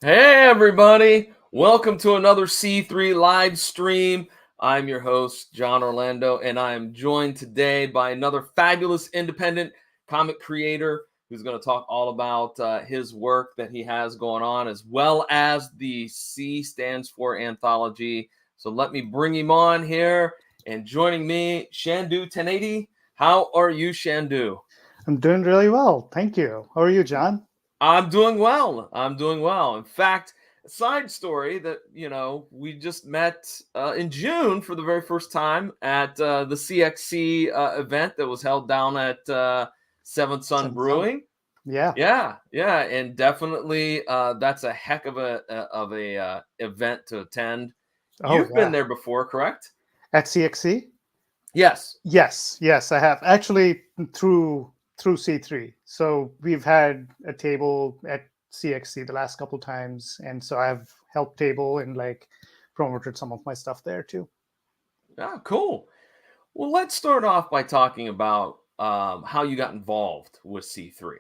Hey, everybody. Welcome to another C3 live stream. I'm your host, John Orlando, and I am joined today by another fabulous independent comic creator who's going to talk all about his work that he has going on, as well as the C stands for Anthology. So let me bring him on here. And joining me, Chandu Tennety. How are you, Chandu? I'm doing really well. Thank you. How are you, John? I'm doing well. I'm doing well. In fact, a side story that, we just met in June for the very first time at the CXC event that was held down at Seventh Sun Seventh Son. Brewing. Yeah. Yeah, and definitely that's a heck of a event to attend. Oh, You've been yeah. there before, correct? At CXC? Yes. Yes, I have. Actually, through C3. So we've had a table at CXC the last couple times, and so I've helped table and like promoted some of my stuff there too. Ah, cool. Well, let's start off by talking about how you got involved with C3.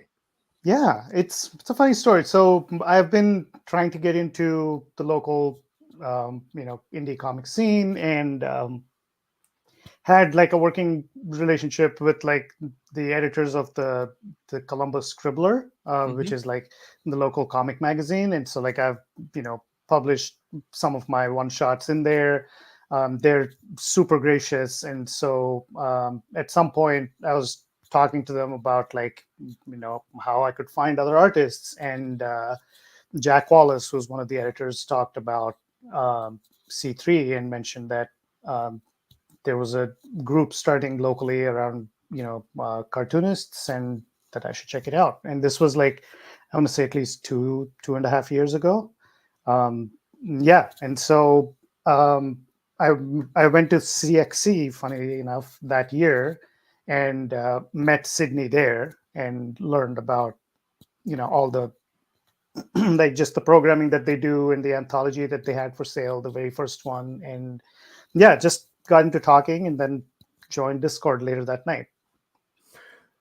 Yeah, it's a funny story. So I've been trying to get into the local, indie comic scene, and had like a working relationship with like the editors of the Columbus Scribbler, which Hmm. is like the local comic magazine. And so like I've published some of my one shots in there. They're super gracious, and so at some point I was talking to them about like how I could find other artists, and Jack Wallace, who's one of the editors, talked about C3 and mentioned that. There was a group starting locally around cartoonists, and that I should check it out. And this was like, I want to say at least 2.5 years ago. Yeah, and so um, I I went to CXC, funnily enough, that year, and met Sydney there and learned about all the like just the programming that they do and the anthology that they had for sale, the very first one. And yeah, just got into talking and then joined Discord later that night.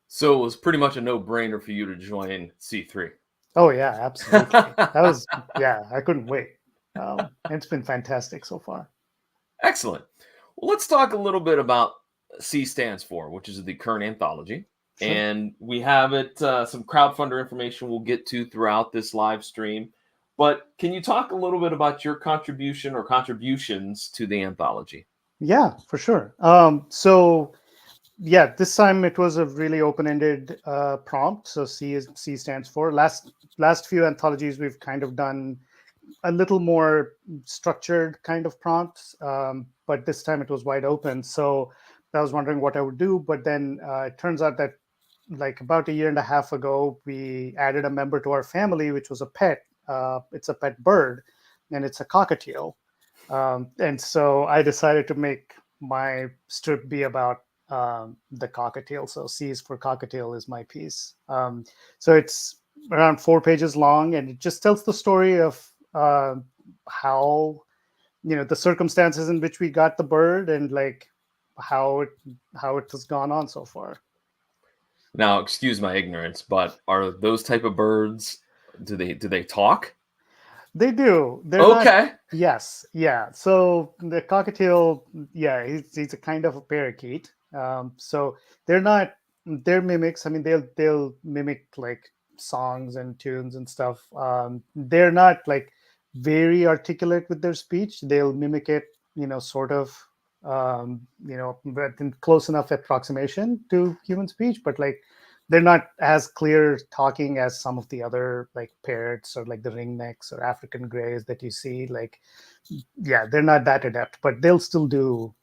So it was pretty much a no-brainer for you to join C3. Oh yeah, absolutely. That was yeah, I couldn't wait. It's been fantastic so far. Excellent. Well, let's talk a little bit about C stands for, which is the current anthology. Sure. And we have it, some crowdfunder information we'll get to throughout this live stream. But can you talk a little bit about your contribution or contributions to the anthology? Yeah, for sure. So yeah, this time it was a really open-ended prompt. So C stands for. Last few anthologies we've kind of done a little more structured kind of prompts, but this time it was wide open. So I was wondering what I would do, but then it turns out that like about a year and a half ago, we added a member to our family, which was a pet. It's a pet bird, and it's a cockatiel. And so I decided to make my strip be about the cockatiel. So C is for cockatiel is my piece. So it's around 4 pages long, and it just tells the story of how the circumstances in which we got the bird, and like how it how it has gone on so far. Now, excuse my ignorance, but are those type of birds, do they talk? They do. They're not. Okay. Yes, yeah. So the cockatiel, yeah, he's a kind of a parakeet. So they're not. They're mimics. I mean, they'll mimic like songs and tunes and stuff. They're not like very articulate with their speech. They'll mimic it, sort of, but in close enough approximation to human speech. But like they're not as clear talking as some of the other like parrots or like the ringnecks or African grays that you see. Like, yeah, they're not that adept, but they'll still do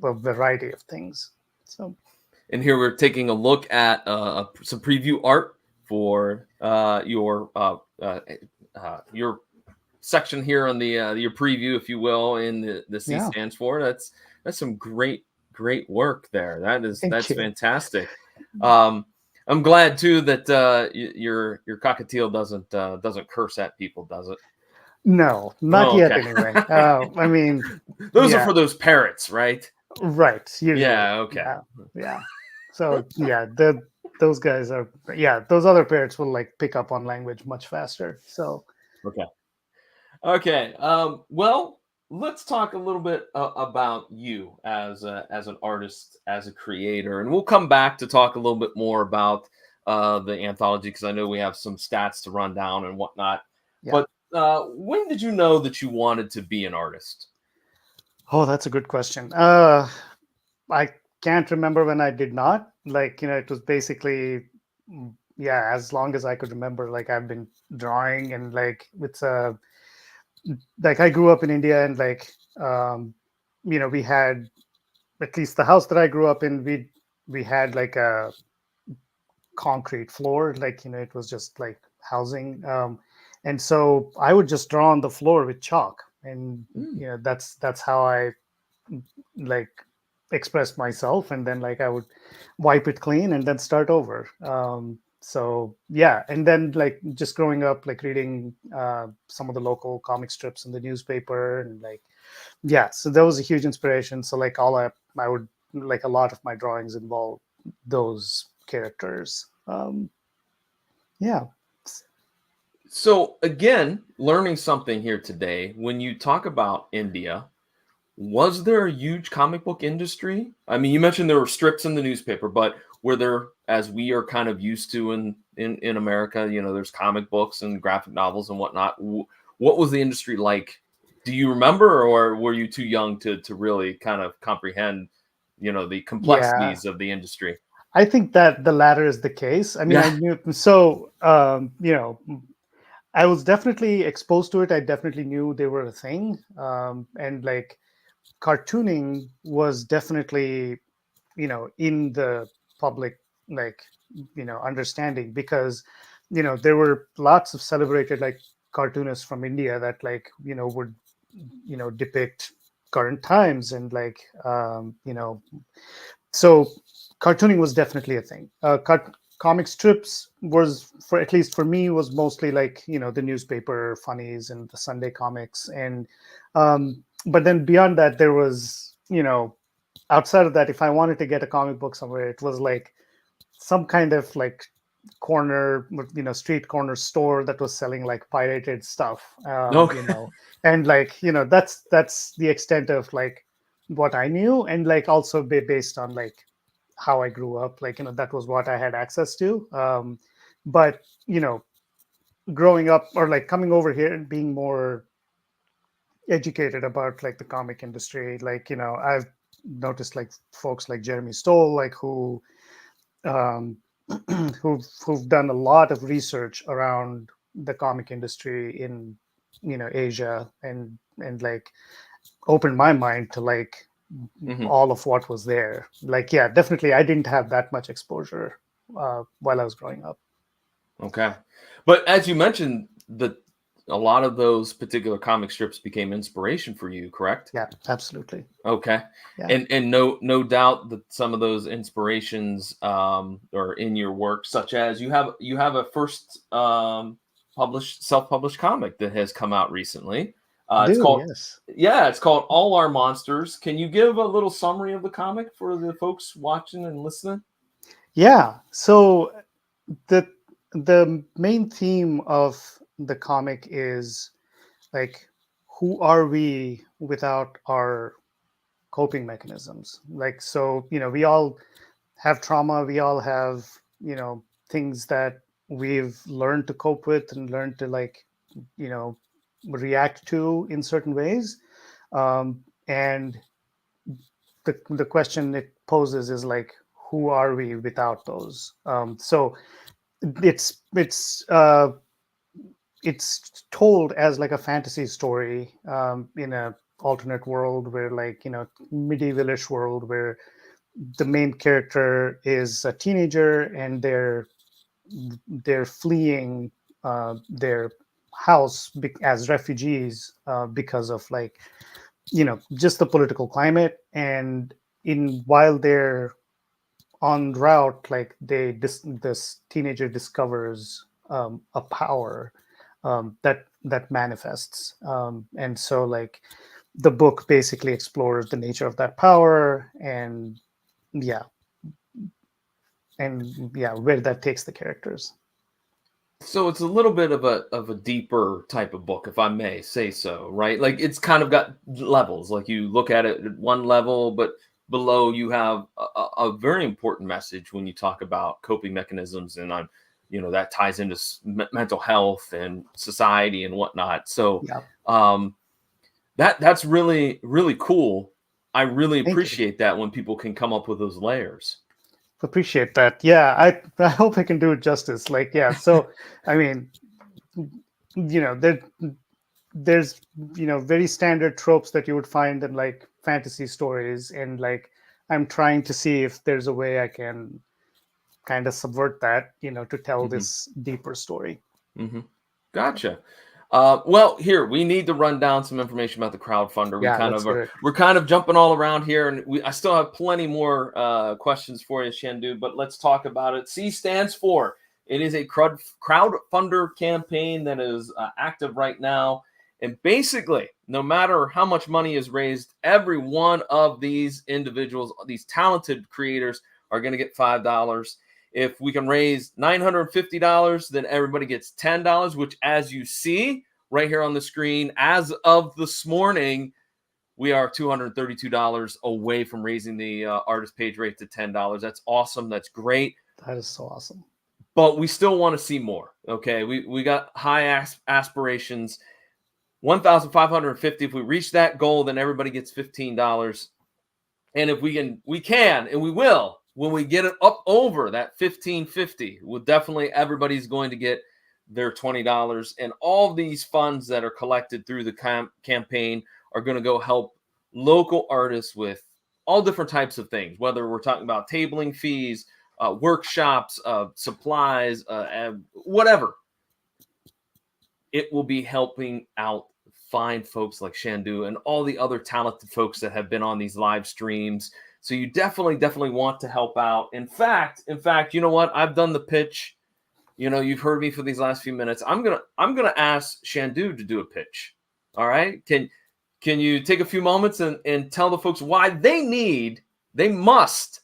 a variety of things. So And here we're taking a look at some preview art for your section here on the your preview, if you will, in the C yeah, stands for. That's some great work there. thank That's you. fantastic. Um, I'm glad too that your cockatiel doesn't curse at people, does it? No, not Oh, yet okay. anyway. I mean, Those are yeah, for those parrots, right? right, usually. Yeah. Okay. Yeah, yeah. So yeah, those guys are, yeah, those other parrots will like pick up on language much faster. So Okay. Okay. Well, let's talk a little bit about you as an artist, as a creator, and we'll come back to talk a little bit more about the anthology because I know we have some stats to run down and whatnot. Yeah. But when did you know that you wanted to be an artist? Oh, that's a good question. I can't remember when I did not. Like, it was basically, yeah, as long as I could remember, like I've been drawing, and like it's like I grew up in India, and like, we had, at least the house that I grew up in, we had like a concrete floor, like, it was just like housing. And so I would just draw on the floor with chalk, and Mm. that's how I like express myself, and then like I would wipe it clean and then start over. So yeah, and then like just growing up, like reading some of the local comic strips in the newspaper, and like, yeah, so that was a huge inspiration. So like I would, like, a lot of my drawings involve those characters. Yeah. So again, learning something here today. When you talk about India, was there a huge comic book industry? I mean, you mentioned there were strips in the newspaper, but were there, as we are kind of used to in America, there's comic books and graphic novels and whatnot. What was the industry like? Do you remember, or were you too young to really kind of comprehend, the Yeah, complexities of the industry? I think that the latter is the case. I mean, I Yeah. knew, so I was definitely exposed to it. I definitely knew they were a thing. And like cartooning was definitely, in the public, like, understanding, because, there were lots of celebrated like cartoonists from India that, like, would, depict current times, and like, so cartooning was definitely a thing. Comic strips was, for at least for me, was mostly like, the newspaper funnies and the Sunday comics, and but then beyond that, there was, outside of that, if I wanted to get a comic book somewhere, it was like some kind of like corner, street corner store that was selling like pirated stuff, Okay. and like, that's the extent of like what I knew, and like also based on like how I grew up, like, that was what I had access to. But, growing up, or like coming over here and being more educated about like the comic industry, like, I've noticed like folks like Jeremy Stoll, like um, who've done a lot of research around the comic industry in, Asia, and like opened my mind to like Mhm. all of what was there. Like, yeah, definitely I didn't have that much exposure while I was growing up. Okay. But as you mentioned, a lot of those particular comic strips became inspiration for you, correct? Yeah, absolutely. Okay. Yeah. And no doubt that some of those inspirations are in your work, such as you have a first published self-published comic that has come out recently. I It's do, called yes. Yeah, it's called All Our Monsters. Can you give a little summary of the comic for the folks watching and listening? Yeah. So the the main theme of the comic is like, who are we without our coping mechanisms? Like, so, we all have trauma, we all have, things that we've learned to cope with and learned to like, you know react to in certain ways. And the question it poses is like, who are we without those? So it's it's told as like a fantasy story, in a alternate world, where like, medievalish world, where the main character is a teenager, and they're fleeing their house as refugees, because of like, just the political climate. And in while they're en route, like this teenager discovers a power that manifests, and so like the book basically explores the nature of that power, and yeah, and yeah, where that takes the characters. So it's a little bit of a deeper type of book, if I may say so, right? Like it's kind of got levels. Like you look at it at one level, but below you have a very important message when you talk about coping mechanisms, and that ties into mental health and society and whatnot. So Yeah. That's really really cool. I really Thank you. appreciate that when people can come up with those layers. Appreciate that. Yeah, I hope I can do it justice. Like, yeah. So, I mean, there's very standard tropes that you would find in like fantasy stories, and like I'm trying to see if there's a way I can kind of subvert that, to tell hmm this deeper story. hmm Gotcha. Well, here we need to run down some information about the crowdfunder. Yeah, let's do it. We're kind of jumping all around here, and I still have plenty more questions for you, Chandu. But let's talk about it. C stands for, it is a crowdfunder campaign that is active right now, and basically, no matter how much money is raised, every one of these individuals, these talented creators, are going to get $5. If we can raise $950, then everybody gets $10, which, as you see right here on the screen, as of this morning, we are $232 away from raising the artist page rate to $10. That's awesome. That's great. That is so awesome. But we still want to see more. Okay, we got high aspirations. 1,550. If we reach that goal, then everybody gets $15. And if we can, and we will, when we get it up over that 1550, everybody's going to get their $20. And all these funds that are collected through the campaign are going to go help local artists with all different types of things, whether we're talking about tabling fees, workshops, supplies, whatever. It will be helping out fine folks like Chandu and all the other talented folks that have been on these live streams. So you definitely want to help out. In fact, you know what? I've done the pitch. You've heard me for these last few minutes. I'm gonna ask Chandu to do a pitch. All right? Can you take a few moments and tell the folks why they must,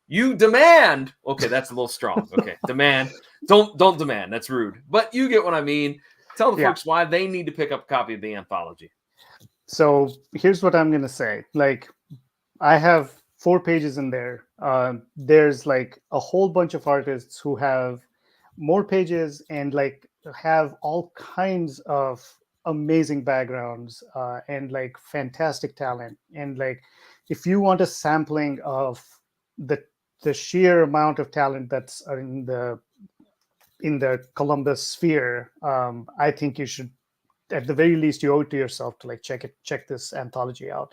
you demand. Okay, that's a little strong. Okay, demand. Don't demand. That's rude. But you get what I mean. Tell the folks why they need to pick up a copy of the anthology. So here's what I'm going to say. Like, I have 4 pages in there. There's like a whole bunch of artists who have more pages and like have all kinds of amazing backgrounds and like fantastic talent. And like, if you want a sampling of the sheer amount of talent that's in the Columbus sphere, I think you should, at the very least, you owe it to yourself to like check this anthology out,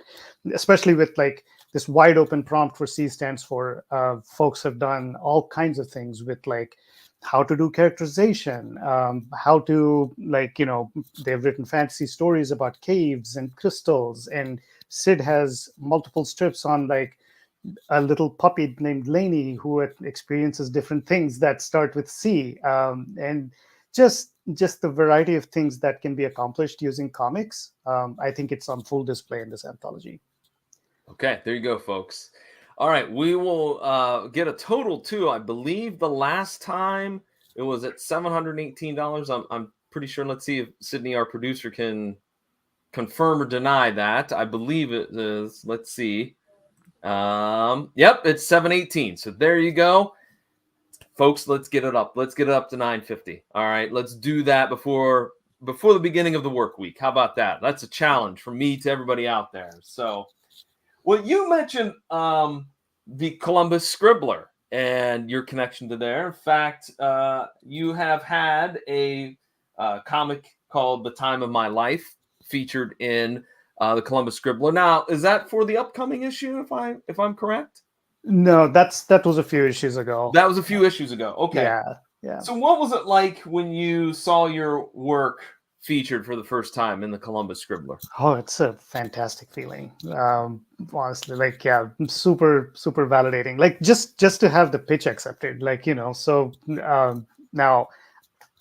especially with like this wide open prompt for C stands for. Folks have done all kinds of things with like how to do characterization, how to they've written fantasy stories about caves and crystals, and Sid has multiple strips on like a little puppy named Lainey who experiences different things that start with C, and just the variety of things that can be accomplished using comics. I think it's on full display in this anthology. Okay, there you go, folks. All right, we will get a total too. I believe the last time it was at $718. I'm pretty sure. Let's see if Sydney, our producer, can confirm or deny that. I believe it is. Let's see. Yep, it's 718. So there you go. Folks, let's get it up. Let's get it up to 950. All right, let's do that before the beginning of the work week. How about that? That's a challenge from me to everybody out there. So, well, you mentioned the Columbus Scribbler and your connection to there. In fact, you have had a comic called The Time of My Life featured in the Columbus Scribbler. Now, is that for the upcoming issue, if I'm correct? No, that was a few issues ago. That was a few issues ago. Okay. Yeah. So what was it like when you saw your work featured for the first time in the Columbus Scribbler? Oh, it's a fantastic feeling. Honestly, like, yeah, super validating. Like just to have the pitch accepted, like, so now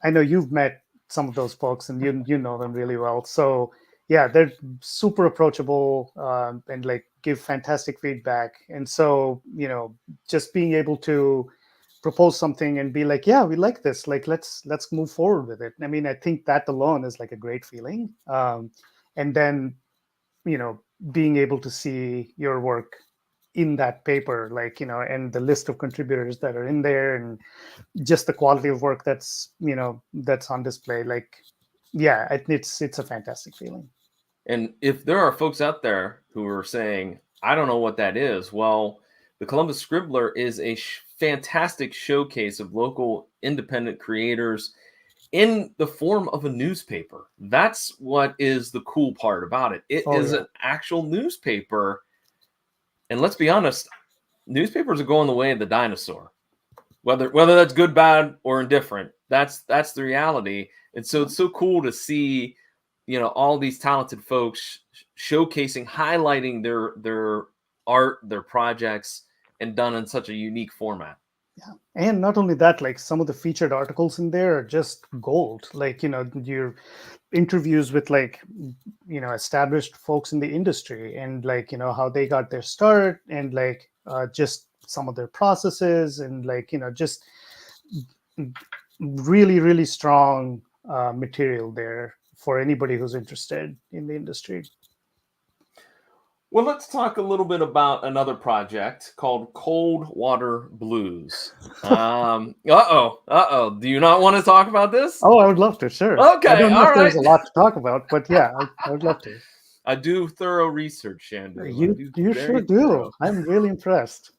I know you've met some of those folks and you know them really well. So yeah, they're super approachable and like give fantastic feedback. And so, just being able to propose something and be like, yeah, we like this, like let's move forward with it. I mean, I think that alone is like a great feeling. And then, being able to see your work in that paper, like, and the list of contributors that are in there, and just the quality of work that's on display, like, yeah, it's a fantastic feeling. And if there are folks out there who are saying, I don't know what that is, well, the Columbus Scribbler is a fantastic showcase of local independent creators in the form of a newspaper. That's what is the cool part about it. It Oh is yeah. an actual newspaper. And let's be honest, newspapers are going the way of the dinosaur. Whether that's good, bad, or indifferent, that's the reality. And so it's so cool to see, all these talented folks showcasing, highlighting their art, their projects, and done in such a unique format. Yeah. And not only that, like some of the featured articles in there are just gold. Like, your interviews with like, established folks in the industry, and like, how they got their start, and like just some of their processes, and like, just really, really strong material there for anybody who's interested in the industry. Well, let's talk a little bit about another project called Cold Water Blues. Do you not want to talk about this? Oh, I would love to. Sure. I Okay, don't know all if right. there's a lot to talk about, but yeah, I would love to. I do thorough research, Chandu. I do You sure very do. thorough. I'm really impressed.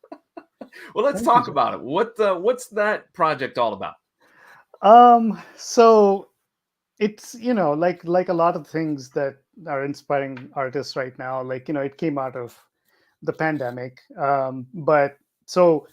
Well, let's Thank you, talk John. about it. What's that project all about? So it's, like a lot of things that are inspiring artists right now, like, it came out of the pandemic. But so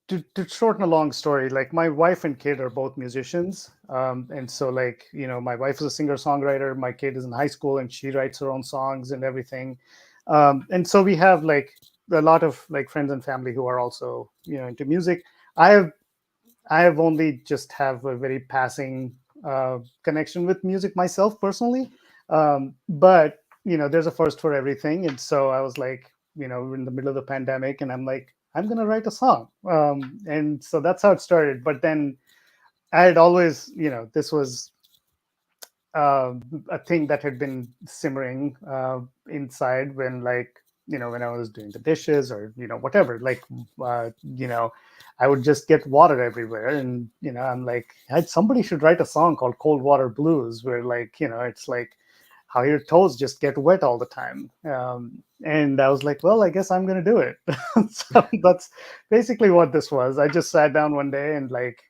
to shorten a long story, like my wife and kid are both musicians. And so like, my wife is a singer songwriter, my kid is in high school and she writes her own songs and everything. And so we have like a lot of like friends and family who are also, into music. I have only just have a very passing connection with music myself personally. But there's a first for everything. And so I was like, we're in the middle of the pandemic, and I'm like, I'm gonna write a song. And so that's how it started. But then I had always, this was a thing that had been simmering inside, when like, when I was doing the dishes, or whatever, like I would just get water everywhere. And I'm like, somebody should write a song called Cold Water Blues, where like, it's like how your toes just get wet all the time. And I was like, well, I guess I'm gonna do it. So that's basically what this was. I just sat down one day and like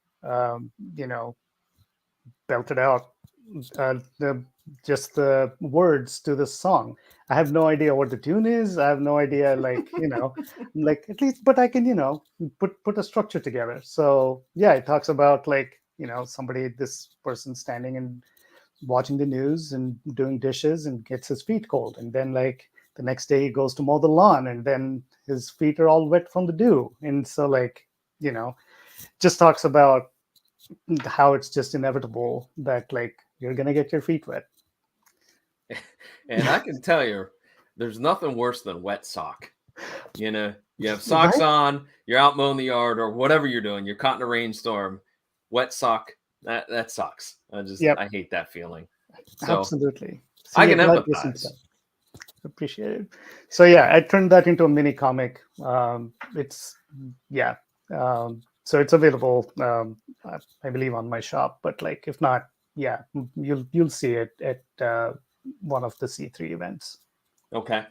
belted out the just the words to this song. I have no idea what the tune is. I have no idea, like, I'm like, at least, but I can, put a structure together. So yeah, it talks about like, this person standing and watching the news and doing dishes and gets his feet cold. And then like the next day he goes to mow the lawn, and then his feet are all wet from the dew. And so like, just talks about how it's just inevitable that like you're gonna get your feet wet. And I can tell you, there's nothing worse than wet sock. You have socks Right? on, you're out mowing the yard or whatever you're doing, you're caught in a rainstorm, wet sock, that sucks. Yep. I hate that feeling. So Absolutely. I See, I'm can glad you empathize. appreciate it. So yeah, I turned that into a mini comic. It's yeah. So it's available, I believe, on my shop. But like, if not, yeah, you'll see it at one of the C3 events. Okay.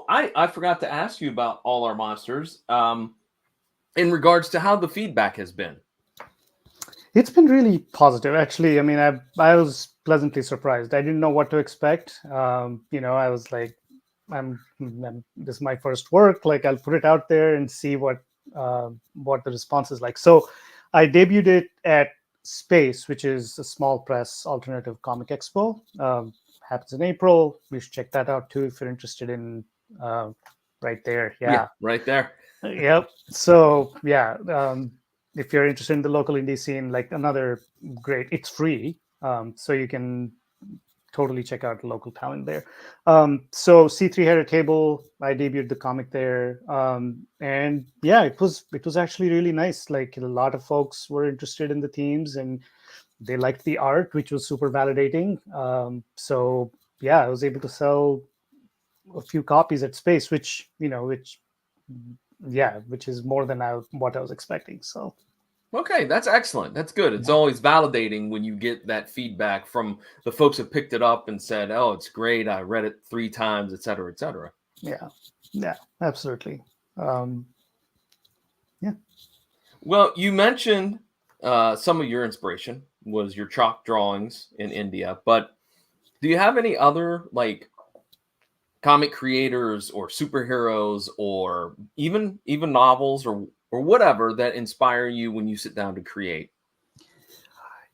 I forgot to ask you about All Our Monsters in regards to how the feedback has been. It's been really positive, actually. I mean, I was pleasantly surprised. I didn't know what to expect. I was like, this is my first work. Like, I'll put it out there and see what the response is like. So, I debuted it at Space, which is a small press alternative comic expo. Happens in April. We should check that out too if you're interested in. Right there, Yeah, yeah. right there. Yep. So yeah, if you're interested in the local indie scene, like another great, it's free, so you can totally check out local talent there. So C3 had a table. I debuted the comic there, and yeah, it was actually really nice. Like a lot of folks were interested in the themes, and they liked the art, which was super validating. So yeah, I was able to sell a few copies at Space, which which is more than what I was expecting. So Okay, that's excellent. That's good. It's always validating when you get that feedback from the folks that picked it up and said, "Oh, it's great. I read it 3 times, et cetera, et cetera." yeah, yeah, absolutely. Um, yeah. Well, you mentioned some of your inspiration was your chalk drawings in India, but do you have any other like comic creators or superheroes or even novels or whatever that inspire you when you sit down to create?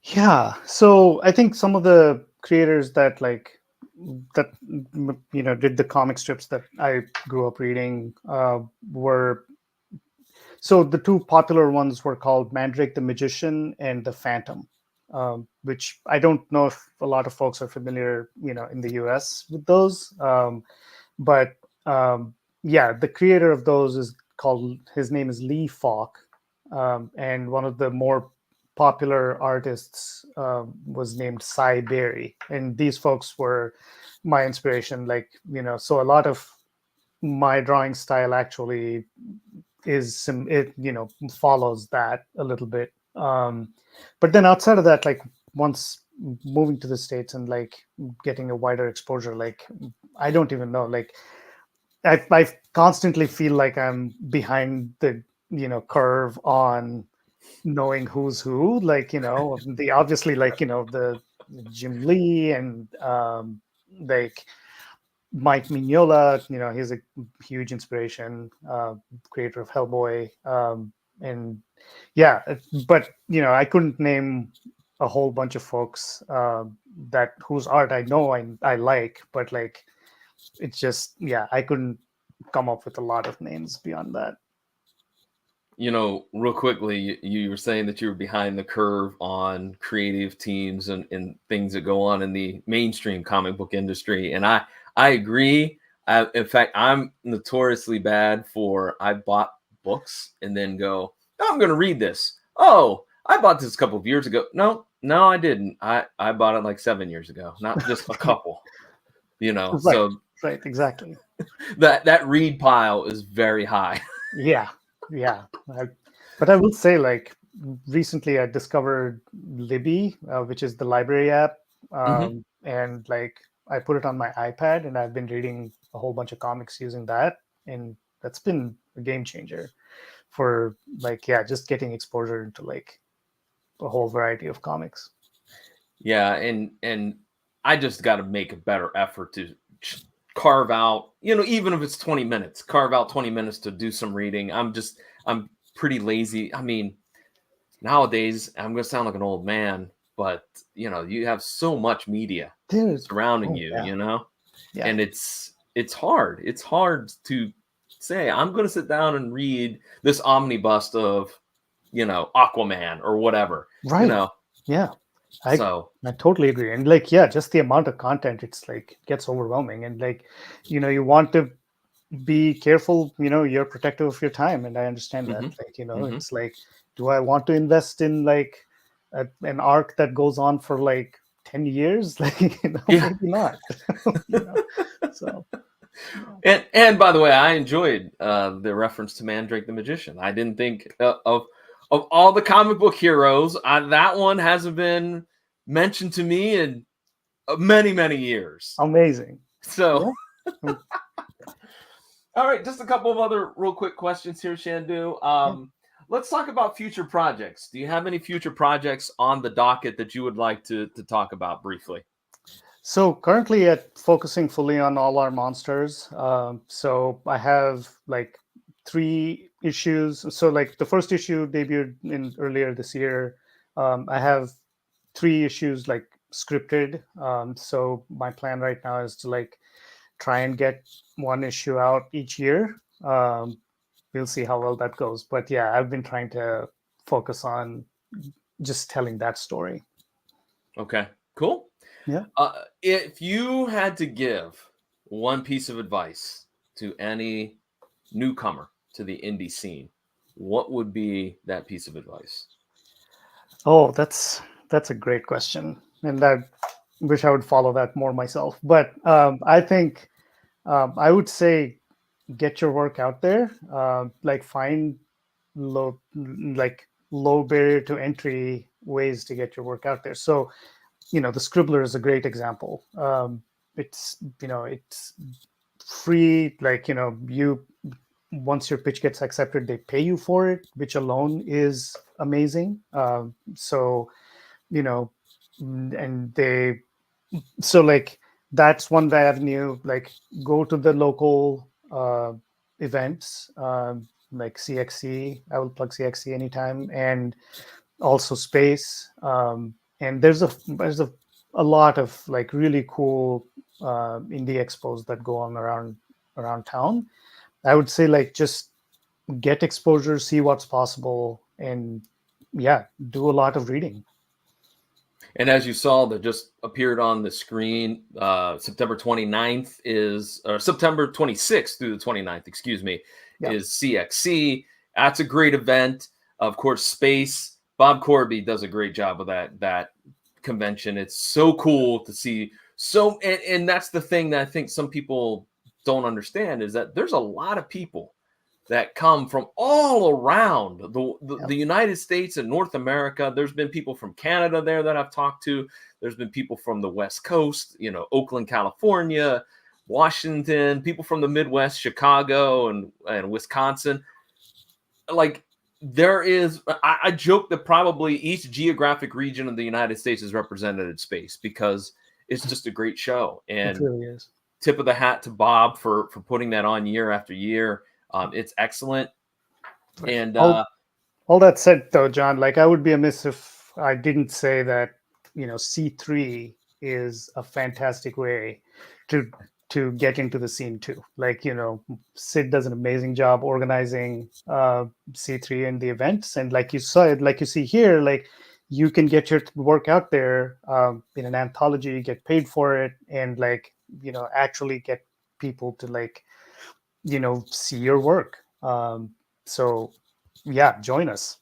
Yeah. So I think some of the creators that did the comic strips that I grew up reading were so the two popular ones were called Mandrake the Magician and the Phantom, which I don't know if a lot of folks are familiar, in the U.S. with those. But yeah, the creator of those is called his name is Lee Falk, and one of the more popular artists was named Cy Berry, and these folks were my inspiration. Like so a lot of my drawing style actually follows that a little bit. But then outside of that, like once moving to the States and like getting a wider exposure, like I don't even know, like I constantly feel like I'm behind the curve on knowing who's who. Like the obviously like the Jim Lee and like Mike Mignola. He's a huge inspiration, creator of Hellboy, and yeah, but I couldn't name a whole bunch of folks that whose art I know I like, but like it's just I couldn't come up with a lot of names beyond that. Real quickly, you were saying that you were behind the curve on creative teams and things that go on in the mainstream comic book industry. And I agree. In fact, I'm notoriously bad for I bought books and then go, oh, I'm going to read this. Oh, I bought this a couple of years ago. No, I didn't. I bought it like 7 years ago, not just a couple, Right, so right, exactly. that read pile is very high. Yeah, yeah. But I will say, like, recently I discovered Libby, which is the library app, Mhm. and like I put it on my iPad, and I've been reading a whole bunch of comics using that, and that's been a game changer for like just getting exposure into like a whole variety of comics. Yeah, and I just got to make a better effort to carve out, even if it's 20 minutes, carve out 20 minutes to do some reading. I'm pretty lazy. I mean, nowadays I'm going to sound like an old man, but you have so much media Dude, surrounding oh you, yeah, yeah, and it's hard. It's hard to say I'm going to sit down and read this omnibus of, Aquaman or whatever, you right, know. yeah. I So, I totally agree. And like, yeah, just the amount of content, it's like it gets overwhelming. And like, you want to be careful, you're protective of your time. And I understand that. mhm, Like, mhm. it's like, do I want to invest in like an arc that goes on for like 10 years? Like, Yeah. maybe not. you know. So yeah. And by the way, I enjoyed the reference to Mandrake the Magician. I didn't think of all the comic book heroes, that one hasn't been mentioned to me in many years. Amazing. So, Yeah. Mm, all right, just a couple of other real quick questions here, Shandu. yeah. Let's talk about future projects. Do you have any future projects on the docket that you would like to talk about briefly? So currently at focusing fully on all our monsters. So I have like 3 issues. So like the first issue debuted in earlier this year. I have 3 issues like scripted. So my plan right now is to like try and get one issue out each year. We'll see how well that goes. But yeah, I've been trying to focus on just telling that story. Okay, cool. Yeah. If you had to give one piece of advice to any newcomer to the indie scene, what would be that piece of advice? Oh, that's a great question, and I wish I would follow that more myself. But I think I would say get your work out there. Like find low barrier to entry ways to get your work out there. So the Scribbler is a great example. It's free. Like you once your pitch gets accepted, they pay you for it, which alone is amazing. So you know and they so like that's one avenue. Like go to the local events, like CXC. I will plug CXC anytime. And also Space. And there's a lot of like really cool indie expos that go on around town. I would say like just get exposure, see what's possible, and yeah, do a lot of reading. And as you saw, that just appeared on the screen, September 29th is, or September 26th through the 29th, excuse me, Yeah, is CXC. That's a great event. Of course, Space. Bob Corby does a great job of that convention. It's so cool to see. So, and that's the thing that I think some people don't understand is that there's a lot of people that come from all around yeah, the United States and North America. There's been people from Canada there that I've talked to. There's been people from the West Coast, Oakland, California, Washington, people from the Midwest, Chicago and Wisconsin. Like there is, I joke that probably each geographic region of the United States is represented in Space because it's just a great show. it And really is. tip of the hat to Bob for putting that on year after year. It's excellent. Right. And All that said, though, John, like I would be amiss if I didn't say that C3 is a fantastic way to get into the scene too. Like Sid does an amazing job organizing C3 and the events, and like you saw it, like you see here, like you can get your work out there in an anthology, get paid for it, and like actually get people to like see your work. So yeah, join us.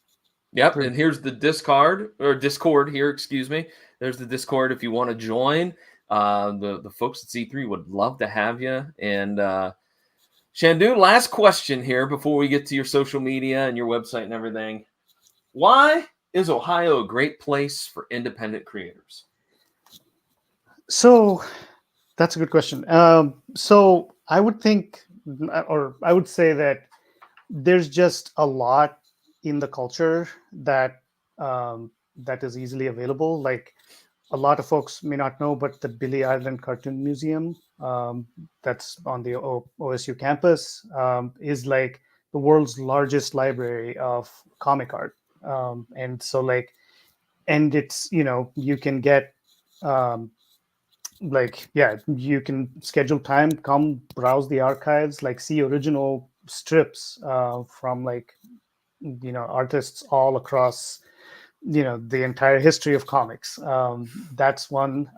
yep, and here's the Discord here, excuse me. There's the Discord if you want to join. The folks at C3 would love to have you. And Chandu, last question here before we get to your social media and your website and everything. Why is Ohio a great place for independent creators? So that's a good question. So I would think, or I would say that there's just a lot in the culture that is easily available. Like a lot of folks may not know, but the Billy Island Cartoon Museum, that's on the OSU campus, is like the world's largest library of comic art. And so like, and it's you can get um, like yeah, you can schedule time, come browse the archives, like see original strips from like artists all across the entire history of comics. That's one.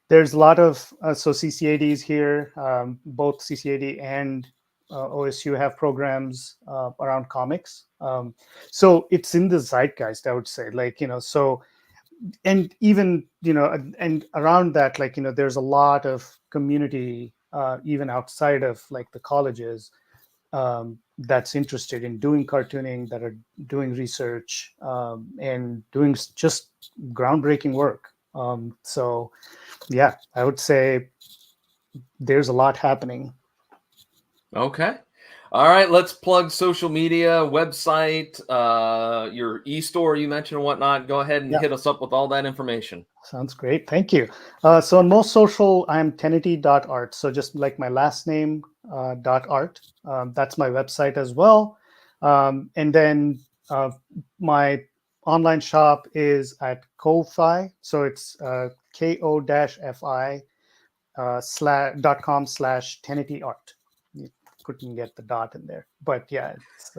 There's a lot of so CCADs here. Both CCAD and OSU have programs around comics. So it's in the zeitgeist, I would say. Like so, and even and around that, like there's a lot of community even outside of like the colleges that's interested in doing cartooning, that are doing research and doing just groundbreaking work. So yeah, I would say there's a lot happening. Okay. All right, let's plug social media, website, your e-store you mentioned and whatnot. Go ahead and Yeah, hit us up with all that information. sounds great. Thank you. So on most social, I'm Tennety.art. So just like my last name .art. That's my website as well. And then my online shop is at Ko-Fi. So it's ko-fi .com/Tennety.art. You couldn't get the dot in there, but yeah, it's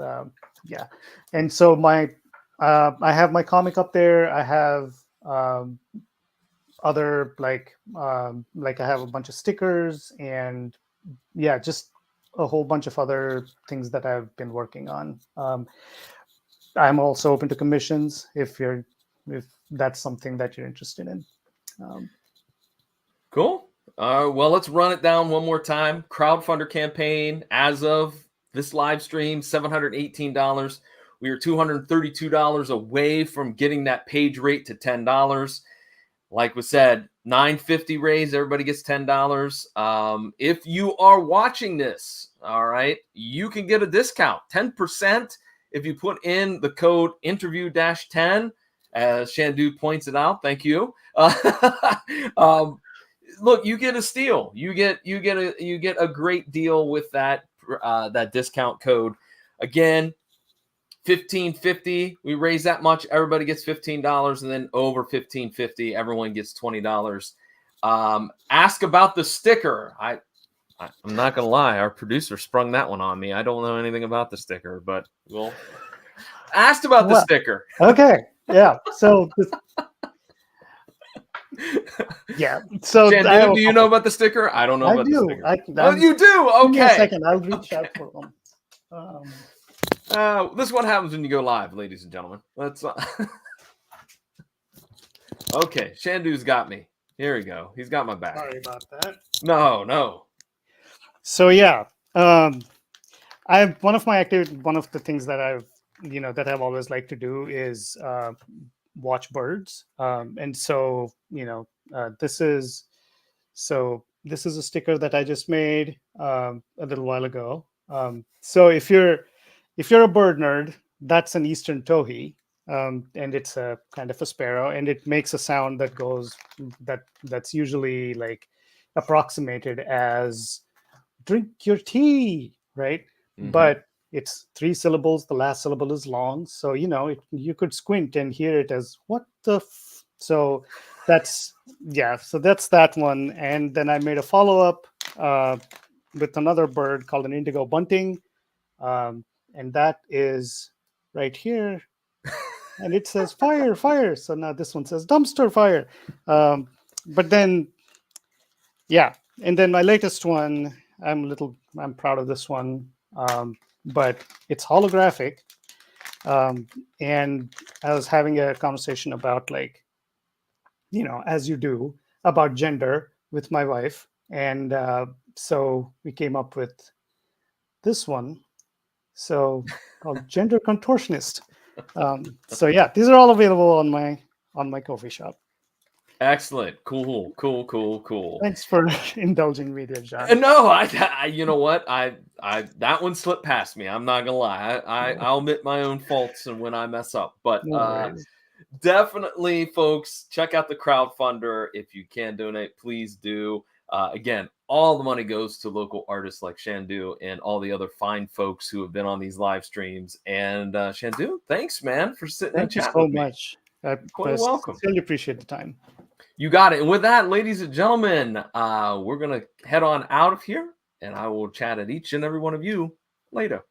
yeah. And so I have my comic up there. I have other like I have a bunch of stickers and yeah, just a whole bunch of other things that I've been working on. I'm also open to commissions if that's something that you're interested in. Cool. Well, let's run it down one more time. Crowdfunder campaign as of this live stream, $718. We are $232 away from getting that page rate to $10. Like we said, $9.50 raise, everybody gets $10. If you are watching this, all right, you can get a discount, 10% if you put in the code interview-10, as Chandu points it out. Thank you. Look, you get a steal. You get a great deal with that discount code. Again, $15.50. We raise that much, everybody gets $15, and then over $15.50, everyone gets $20. Ask about the sticker. I'm not gonna lie, our producer sprung that one on me. I don't know anything about the sticker, but we'll asked about the sticker. Okay, yeah. So yeah. So Chandu, do you know about the sticker? I don't know about the sticker. Oh, you do? Okay. Give me a second. I'll reach out for them. This is what happens when you go live, ladies and gentlemen. Let's. Okay, Chandu's got me. Here we go. He's got my back. Sorry about that. No. So yeah, one of the things that I've always liked to do is watch birds. And so this is a sticker that I just made a little while ago. So if you're a bird nerd, that's an eastern towhee, and it's a kind of a sparrow, and it makes a sound that's usually like approximated as "drink your tea," right? Mm-hmm. But it's 3 syllables. The last syllable is long, so you could squint and hear it as "what the." So that's that one, and then I made a follow-up with another bird called an indigo bunting. And that is right here, and it says fire, fire. So now this one says dumpster fire. But then, yeah, and then my latest one, I'm proud of this one, but it's holographic. And I was having a conversation about as you do, about gender with my wife, and so we came up with this one. So called Gender Contortionist. So yeah, these are all available on my coffee shop. Excellent. Cool. Thanks for indulging me there, John. No, I you know what? I that one slipped past me. I'm not gonna lie. I'll admit my own faults and when I mess up. But definitely, folks, check out the crowdfunder. If you can donate, please do. Again, all the money goes to local artists like Chandu and all the other fine folks who have been on these live streams. And Chandu, thanks, man, for sitting and chatting with me. Thank you so much. Quite welcome. Really appreciate the time. You got it. And with that, ladies and gentlemen, we're going to head on out of here, and I will chat at each and every one of you later.